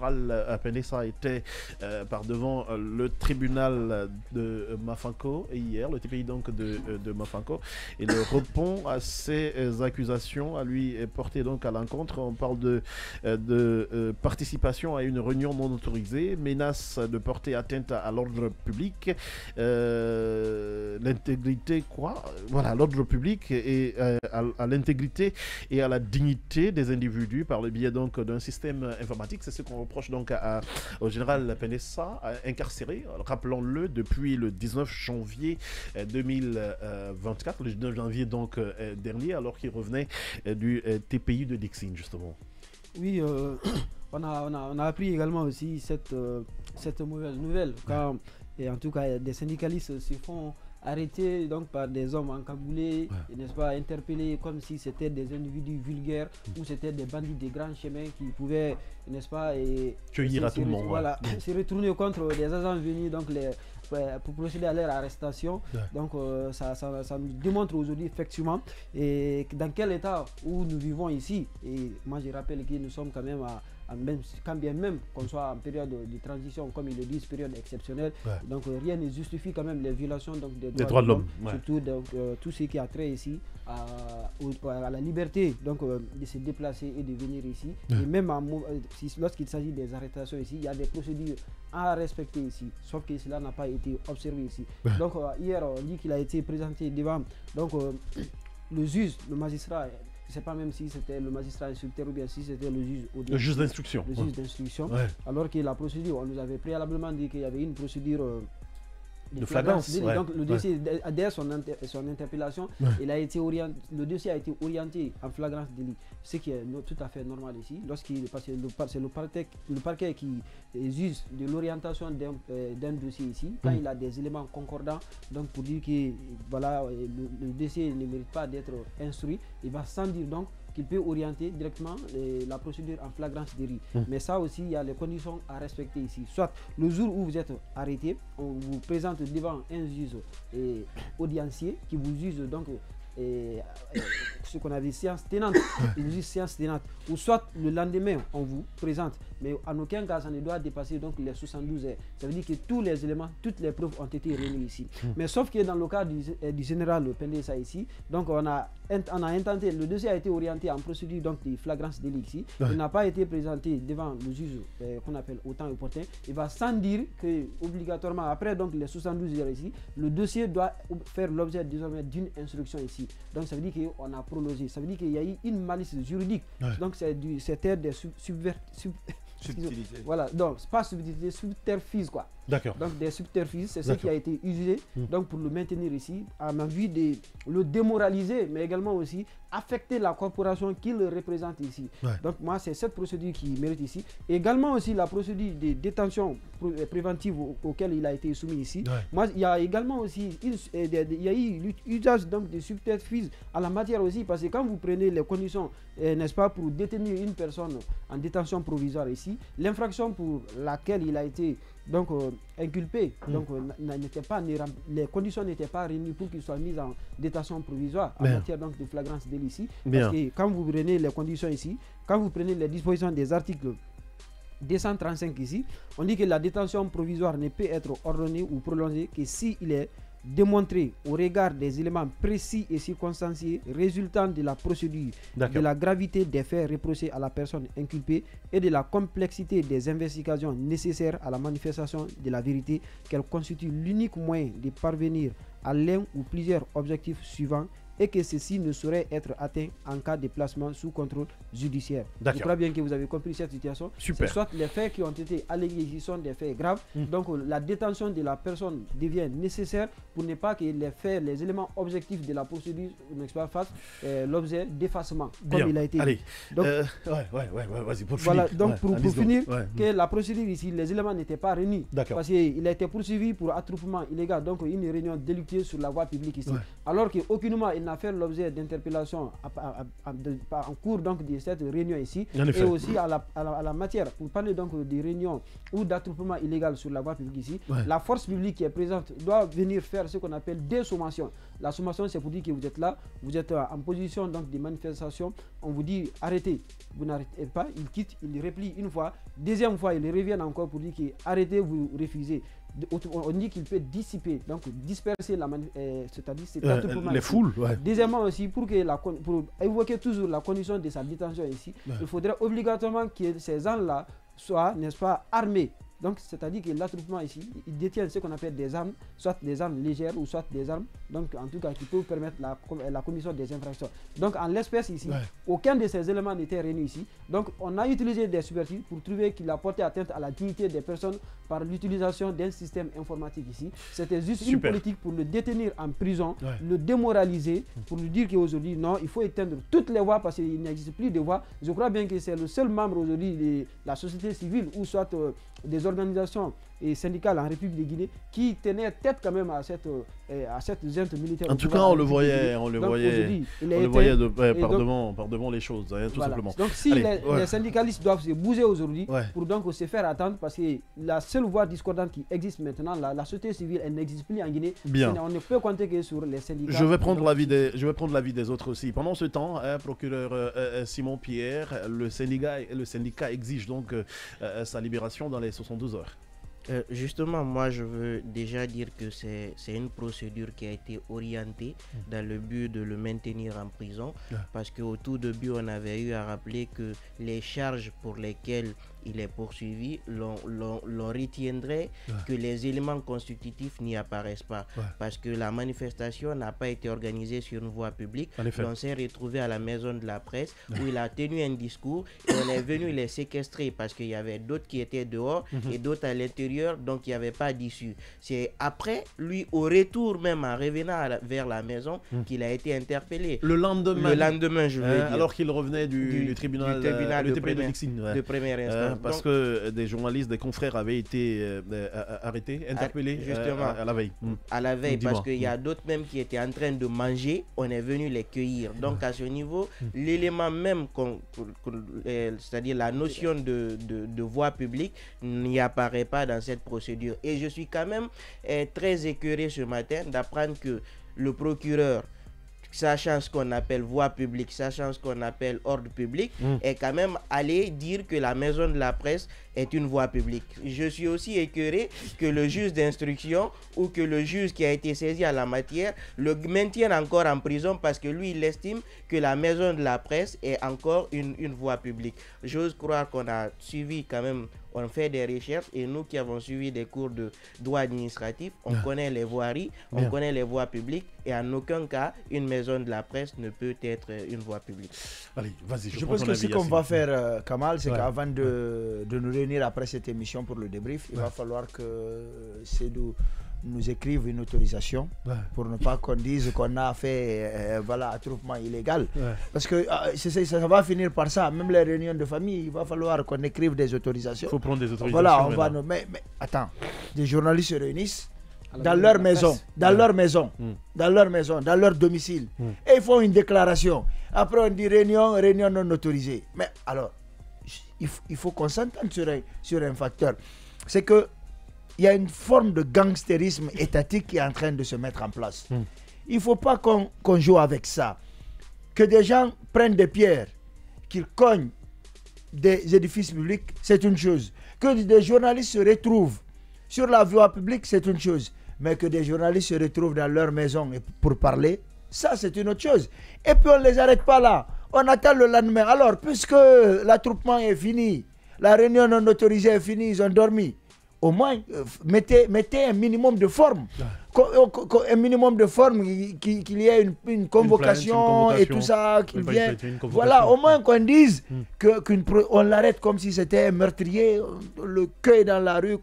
général Penessa était par devant le tribunal de Mafanko hier, le TPI donc de Mafanko. Il répond à ces accusations à lui portées donc à l'encontre. On parle de participation à une réunion non autorisée, menace de porter atteinte à l'ordre public, l'intégrité l'ordre public et à l'intégrité et à la dignité des individus par le biais donc d'un système informatique. C'est ce qu'on reproche donc au général Penessa, incarcéré, rappelons-le, depuis le 19 janvier 2024, le 19 janvier donc dernier, alors qu'il revenait du TPI de Dixine justement. Oui, on a appris également aussi cette mauvaise nouvelle quand, et en tout cas, des syndicalistes se font arrêtés donc par des hommes encagoulés, n'est-ce pas, interpellés comme si c'était des individus vulgaires ou c'était des bandits des grands chemins qui pouvaient, n'est-ce pas, cueillir à tout le monde. Voilà, se retourner contre des agents venus donc pour procéder à leur arrestation. Donc ça nous démontre aujourd'hui effectivement dans quel état où nous vivons ici. Et moi je rappelle que nous sommes quand même quand bien même qu'on soit en période de transition, comme ils le disent, période exceptionnelle, donc rien ne justifie quand même les violations donc, des droits de l'homme, surtout donc, tout ce qui a trait ici à la liberté donc, de se déplacer et de venir ici. Et même lorsqu'il s'agit des arrestations ici, il y a des procédures à respecter ici, sauf que cela n'a pas été observé ici. Donc hier, on dit qu'il a été présenté devant donc, le juge, le magistrat. Je ne sais pas même si c'était le magistrat instructeur ou bien si c'était le juge d'instruction. Le juge d'instruction. Alors que la procédure, on nous avait préalablement dit qu'il y avait une procédure de flagrance. Donc le dossier, dès son interpellation, le dossier a été orienté en flagrance délit, ce qui est tout à fait normal ici. Parce que c'est le parquet qui juge de l'orientation d'un dossier ici, quand il a des éléments concordants, donc pour dire que voilà, le dossier ne mérite pas d'être instruit, il va sans dire donc qu'il peut orienter directement la procédure en flagrance délit. Mais ça aussi, il y a les conditions à respecter ici. Soit le jour où vous êtes arrêté, on vous présente devant un juge audiencier qui vous juge donc ce qu'on avait séance tenante, il juge séance tenante, ou soit le lendemain on vous présente, mais en aucun cas ça ne doit dépasser donc les 72 heures. Ça veut dire que tous les éléments, toutes les preuves ont été réunies ici. Mais sauf que dans le cas du général Penessa ici, donc on a intenté, le dossier a été orienté en procédure donc de flagrance délit ici. Il n'a pas été présenté devant le juge qu'on appelle au temps opportun. Il va sans dire que obligatoirement après donc les 72 heures ici, le dossier doit faire l'objet désormais d'une instruction ici. Donc ça veut dire qu'on a prolongé, ça veut dire qu'il y a eu une malice juridique. Donc c'était des subtilités. Voilà, donc pas subtilité, subterfuge quoi. D'accord. Donc des subterfuges, c'est ce qui a été usé donc pour le maintenir ici, en vue de le démoraliser, mais également aussi affecter la corporation qu'il représente ici. Donc moi c'est cette procédure qui mérite ici. Également aussi la procédure de détention préventive auquel il a été soumis ici. Moi il y a également aussi il y a eu l'usage donc de subterfuges à la matière aussi, parce que quand vous prenez les conditions n'est-ce pas, pour détenir une personne en détention provisoire ici, l'infraction pour laquelle il a été donc inculpé, donc les conditions n'étaient pas réunies pour qu'il soit mis en détention provisoire en matière donc de flagrance délit ici. Parce que quand vous prenez les conditions ici, quand vous prenez les dispositions des articles 235 ici, on dit que la détention provisoire ne peut être ordonnée ou prolongée que si il est démontré au regard des éléments précis et circonstanciés résultant de la procédure, de la gravité des faits reprochés à la personne inculpée et de la complexité des investigations nécessaires à la manifestation de la vérité, qu'elle constitue l'unique moyen de parvenir à l'un ou plusieurs objectifs suivants et que ceci ne saurait être atteint en cas de placement sous contrôle judiciaire. Je crois bien que vous avez compris cette situation. Super. Soit les faits qui ont été allégués ici sont des faits graves, donc la détention de la personne devient nécessaire pour ne pas que les faits, les éléments objectifs de la procédure fassent l'objet d'effacement, comme il a été dit. Donc, vas-y, pour voilà, finir. donc pour finir, que la procédure ici, les éléments n'étaient pas réunis, parce qu'il a été poursuivi pour attroupement illégal, donc une réunion délictueuse sur la voie publique ici, alors qu'aucunement il n'a fait l'objet d'interpellations en cours donc de cette réunion ici, et aussi à la matière, pour parler donc des réunions ou d'attroupement illégal sur la voie publique ici, la force publique qui est présente doit venir faire ce qu'on appelle des sommations. La sommation, c'est pour dire que vous êtes là, vous êtes en position donc de manifestation, on vous dit arrêtez, vous n'arrêtez pas, il quitte, il replie une fois, deuxième fois il revient encore pour dire que arrêtez, vous refusez. On dit qu'il peut dissiper, donc disperser c'est-à-dire les foules. Deuxièmement aussi, pour évoquer toujours la condition de sa détention ici, il faudrait obligatoirement que ces gens-là soient, n'est-ce pas, armés. Donc, c'est-à-dire que l'attroupement ici, il détient ce qu'on appelle des armes, soit des armes légères ou soit des armes, donc en tout cas qui peuvent permettre la commission des infractions. Donc, en l'espèce ici, aucun de ces éléments n'était réuni ici. Donc, on a utilisé des subterfuges pour trouver qu'il a porté atteinte à la dignité des personnes par l'utilisation d'un système informatique ici. C'était juste une politique pour le détenir en prison, le démoraliser, pour lui dire qu'aujourd'hui, non, il faut éteindre toutes les voies parce qu'il n'existe plus de voies. Je crois bien que c'est le seul membre aujourd'hui de la société civile ou soit des organisations et syndicales en République de Guinée qui tenaient tête quand même à cette junte militaire. En tout cas, on le voyait par devant les choses, tout simplement. Donc si les syndicalistes doivent se bouger aujourd'hui pour donc se faire attendre, parce que la seule voie discordante qui existe maintenant, la société civile, elle n'existe plus en Guinée. On ne peut compter que sur les syndicats. Je vais prendre l'avis des autres aussi. Pendant ce temps, procureur Simon Pierre, le syndicat exige donc sa libération dans les 72 heures. Justement, moi je veux déjà dire que c'est une procédure qui a été orientée dans le but de le maintenir en prison, parce qu'au tout début on avait eu à rappeler que les charges pour lesquelles il est poursuivi, l'on retiendrait que les éléments constitutifs n'y apparaissent pas, parce que la manifestation n'a pas été organisée sur une voie publique. On s'est retrouvé à la maison de la presse où il a tenu un discours et on est venu les séquestrer parce qu'il y avait d'autres qui étaient dehors et d'autres à l'intérieur, donc il n'y avait pas d'issue. C'est après, lui, au retour même, en revenant vers la maison, qu'il a été interpellé. Le lendemain, je veux dire. Alors qu'il revenait du tribunal de première instance. Parce que des journalistes, des confrères avaient été arrêtés, interpellés à la veille. À la veille, parce qu'il y a d'autres même qui étaient en train de manger, on est venu les cueillir. Donc à ce niveau, l'élément même, c'est-à-dire la notion de voie publique, n'y apparaît pas dans cette procédure. Et je suis quand même très écœuré ce matin d'apprendre que le procureur, sachant ce qu'on appelle voie publique, sachant ce qu'on appelle ordre public, est quand même allé dire que la maison de la presse est une voie publique. Je suis aussi écœuré que le juge d'instruction ou que le juge qui a été saisi à la matière le maintienne encore en prison parce que lui, il estime que la maison de la presse est encore une voie publique. J'ose croire qu'on a suivi quand même, on fait des recherches et nous qui avons suivi des cours de droit administratif, on connaît les voiries, on connaît les voies publiques et en aucun cas, une maison de la presse ne peut être une voie publique. Allez, vas-y, je pense que ce qu'on va faire, Kamal, c'est qu'avant de nous réunir après cette émission pour le débrief, il va falloir que Sédou nous écrive une autorisation pour ne pas qu'on dise qu'on a fait attroupement illégal. Parce que ça va finir par ça. Même les réunions de famille, il va falloir qu'on écrive des autorisations. Il faut prendre des autorisations. Voilà, on va mais attends, des journalistes se réunissent dans leur maison, dans leur domicile. Et ils font une déclaration. Après, on dit réunion non autorisée. Mais alors, il faut qu'on s'entende sur un facteur. C'est que il y a une forme de gangstérisme étatique qui est en train de se mettre en place. Il ne faut pas qu'on joue avec ça. Que des gens prennent des pierres, qu'ils cognent des édifices publics, c'est une chose. Que des journalistes se retrouvent sur la voie publique, c'est une chose. Mais que des journalistes se retrouvent dans leur maison pour parler, ça c'est une autre chose. Et puis on ne les arrête pas là. On attend le lendemain. Alors, puisque l'attroupement est fini, la réunion non autorisée est finie, ils ont dormi. Au moins, mettez un minimum de forme. Un minimum de forme, qu'il y ait une convocation et tout ça, qu'il vienne. Voilà, au moins qu'on dise qu'on l'arrête comme si c'était un meurtrier, le cueille dans la rue,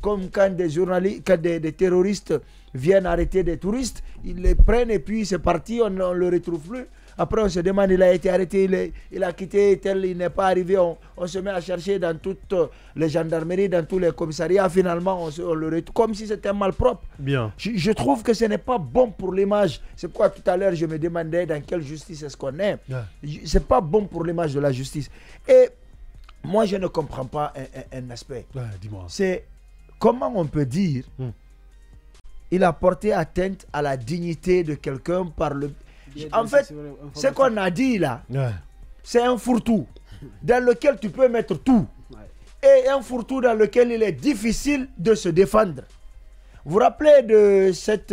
comme quand des journalistes, quand des terroristes viennent arrêter des touristes, ils les prennent et puis c'est parti, on ne le retrouve plus. Après, on se demande, il a été arrêté, il a quitté, tel, il n'est pas arrivé. On se met à chercher dans toutes les gendarmeries, dans tous les commissariats. Finalement, on le retrouve comme si c'était un malpropre. Bien. Je trouve que ce n'est pas bon pour l'image. C'est pourquoi tout à l'heure, je me demandais dans quelle justice est-ce qu'on est. Ce n'est pas bon pour l'image de la justice. Et moi, je ne comprends pas un aspect. Dis-moi. C'est comment on peut dire il a porté atteinte à la dignité de quelqu'un par le... En fait, ce qu'on a dit là, c'est un fourre-tout dans lequel tu peux mettre tout. Et un fourre-tout dans lequel il est difficile de se défendre. Vous vous rappelez de cet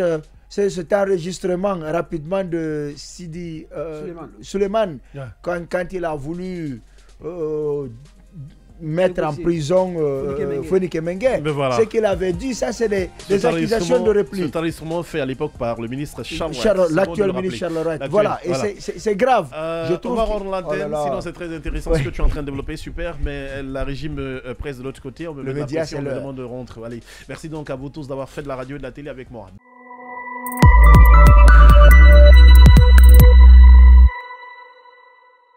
enregistrement rapidement de Sidi Suleiman quand il a voulu mettre en prison Fonik Mengue. Voilà. Ce qu'il avait dit, ça c'est des accusations de repli. Cet enregistrement fait à l'époque par le ministre Charles l'actuel ministre Charles Wright. Voilà, et c'est grave. Je trouve on va rendre l'antenne, sinon c'est très intéressant ce que tu es en train de développer, super, mais la régime presse de l'autre côté, on me met de la pression, on me demande de rentrer. Allez, merci donc à vous tous d'avoir fait de la radio et de la télé avec moi.